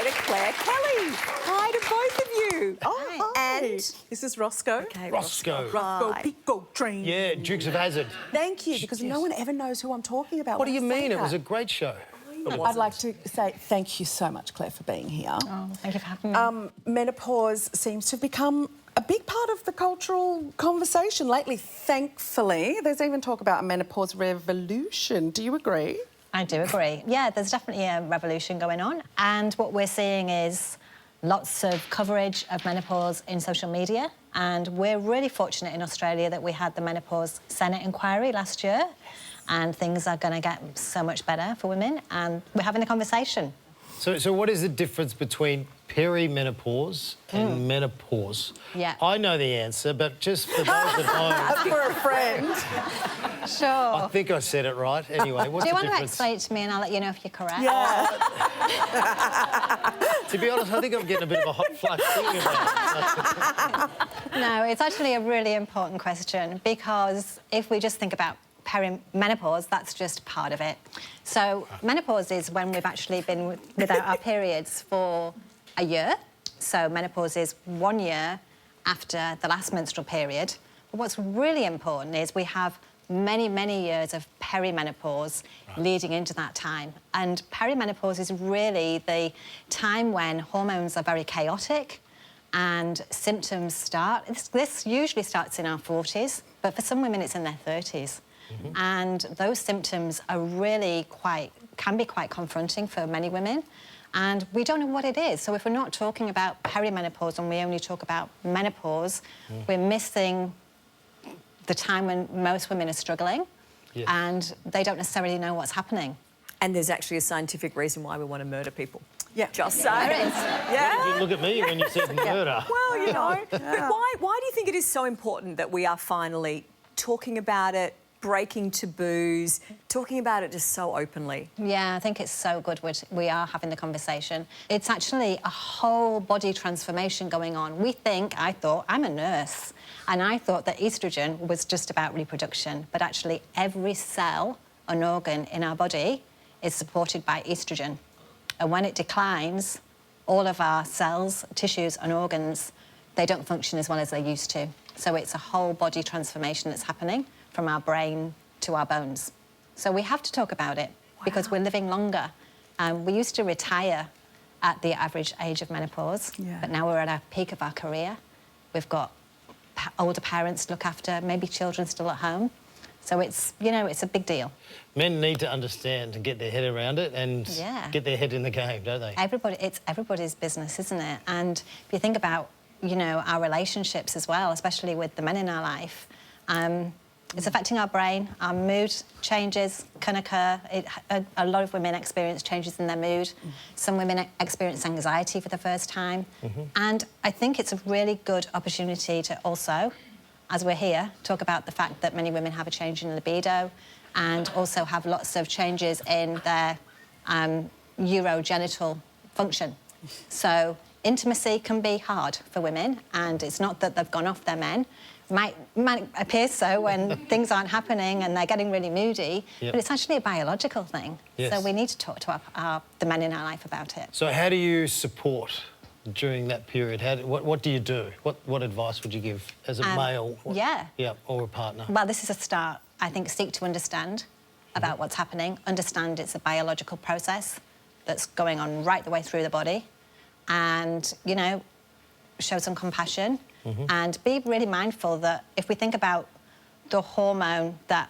Educator Claire Kelly. Hi to both of you. Oh, hi. And this is Roscoe. Okay, Roscoe. Roscoe Pico Train. Yeah, Dukes of Hazzard. Thank you, because no one ever knows who I'm talking about. What do you when I say mean? It was a that. great show. I'd like to say thank you so much, Claire, for being here. Oh, thank you for having me. Menopause seems to have become a big part of the cultural conversation lately, thankfully. There's even talk about a menopause revolution. Do you agree? I do agree. Yeah, there's definitely a revolution going on. And what we're seeing is lots of coverage of menopause in social media. And we're really fortunate in Australia that we had the Menopause Senate inquiry last year. And things are going to get so much better for women. And we're having a conversation. So what is the difference between perimenopause and menopause? Yeah. I know the answer, but just for those at home... For a friend. Sure. I think I said it right. Anyway, what's Do you the want to difference? explain it to me and I'll let you know if you're correct? Yeah. To be honest, I think I'm getting a bit of a hot flush thinking about it. No, it's actually a really important question because if we just think about perimenopause, that's just part of it. So menopause is when we've actually been without our periods for a year. So menopause is 1 year after the last menstrual period. But what's really important is we have many, many years of perimenopause leading into that time. And perimenopause is really the time when hormones are very chaotic and symptoms start. This usually starts in our 40s, but for some women it's in their 30s. And those symptoms are really can be quite confronting for many women. And we don't know what it is. So if we're not talking about perimenopause and we only talk about menopause, we're missing the time when most women are struggling and they don't necessarily know what's happening. And there's actually a scientific reason why we want to murder people. Yeah. Just There saying. is. Yeah. You look at me when you said murder. Well, you know. But why do you think it is so important that we are finally talking about it, breaking taboos, talking about it just so openly? Yeah, I think it's so good we are having the conversation. It's actually a whole body transformation going on. I thought, I'm a nurse, and I thought that oestrogen was just about reproduction, but actually every cell and organ in our body is supported by oestrogen. And when it declines, all of our cells, tissues and organs, they don't function as well as they used to. So it's a whole body transformation that's happening from our brain to our bones. So we have to talk about it because we're living longer. We used to retire at the average age of menopause, but now we're at our peak of our career. We've got older parents to look after, maybe children still at home. So it's, you know, it's a big deal. Men need to understand and get their head around it and get their head in the game, don't they? It's everybody's business, isn't it? And if you think about, you know, our relationships as well, especially with the men in our life, it's affecting our brain. Our mood changes can occur. A lot of women experience changes in their mood. Some women experience anxiety for the first time. And I think it's a really good opportunity to also, as we're here, talk about the fact that many women have a change in libido and also have lots of changes in their urogenital function. So intimacy can be hard for women, and it's not that they've gone off their men. Might appear so when things aren't happening and they're getting really moody, but it's actually a biological thing. So we need to talk to the men in our life about it. So how do you support during that period? What do you do? What advice would you give as a male? Or a partner? Well, this is a start. I think seek to understand about what's happening. Understand it's a biological process that's going on right the way through the body. And, you know, show some compassion and be really mindful that if we think about the hormone that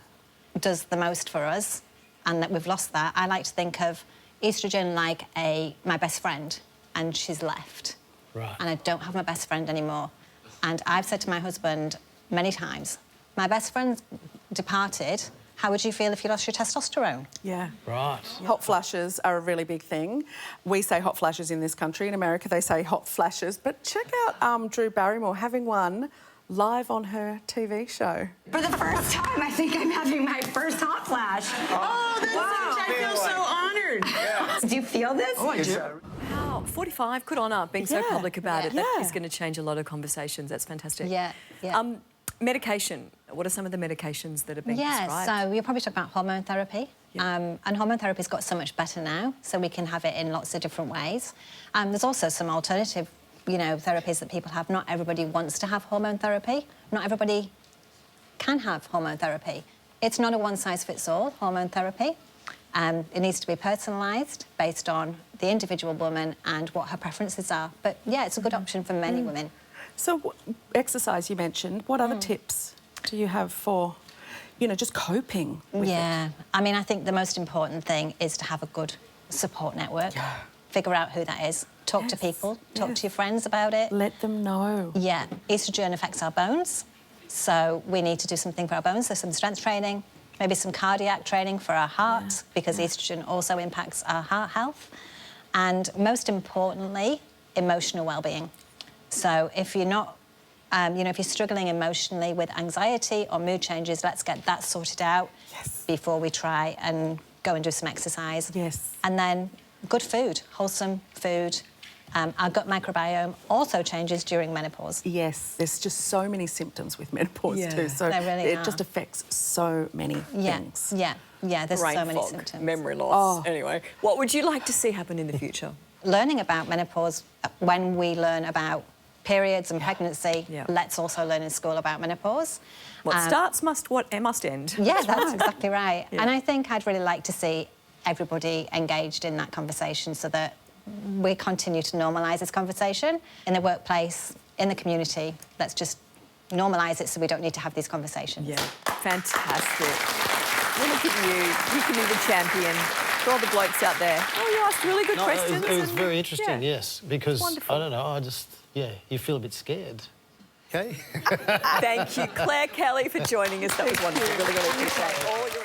does the most for us and that we've lost that, I like to think of oestrogen like my best friend, and she's left. Right. And I don't have my best friend anymore. And I've said to my husband many times, my best friend departed, how would you feel if you lost your testosterone? Yeah. Right. Hot flashes are a really big thing. We say hot flashes in this country. In America, they say hot flashes. But check out Drew Barrymore having one live on her TV show. For the first time, I think I'm having my first hot flash. Oh, that's I feel so honored. Do you feel this? Oh, I do. Wow, 45, good honour, being so public about it. That Yeah. is going to change a lot of conversations. That's fantastic. Yeah. Medication. What are some of the medications that are being prescribed? Yeah, so you're probably talking about hormone therapy. And hormone therapy's got so much better now, so we can have it in lots of different ways. There's also some alternative, therapies that people have. Not everybody wants to have hormone therapy. Not everybody can have hormone therapy. It's not a one-size-fits-all, hormone therapy. It needs to be personalised based on the individual woman and what her preferences are. But, yeah, it's a good option for many women. So exercise you mentioned, what other tips do you have for, just coping with it? I mean, I think the most important thing is to have a good support network. Yeah. Figure out who that is. Talk to people. Talk to your friends about it. Let them know. Yeah. Estrogen affects our bones, so we need to do something for our bones. There's some strength training, maybe some cardiac training for our heart, because estrogen also impacts our heart health. And most importantly, emotional well-being. So if you're not, if you're struggling emotionally with anxiety or mood changes, let's get that sorted out before we try and go and do some exercise. Yes. And then good food, wholesome food. Our gut microbiome also changes during menopause. Yes, there's just so many symptoms with menopause too. So there really it just affects so many things. Yeah, there's Brain so many fog, symptoms. memory loss. Anyway, what would you like to see happen in the future? Learning about menopause, when we learn about periods and pregnancy, let's also learn in school about menopause. What starts must end. Yeah, that's exactly right. Yeah. And I think I'd really like to see everybody engaged in that conversation so that we continue to normalise this conversation in the workplace, in the community. Let's just normalise it so we don't need to have these conversations. Yeah, fantastic. Well, look at you. You can be the champion for all the blokes out there. Oh, you asked really good questions. It was very interesting, yes, because, wonderful. I don't know, you feel a bit scared. Okay. Thank you, Claire Kelly, for joining us. That was wonderful. Really, really appreciate all your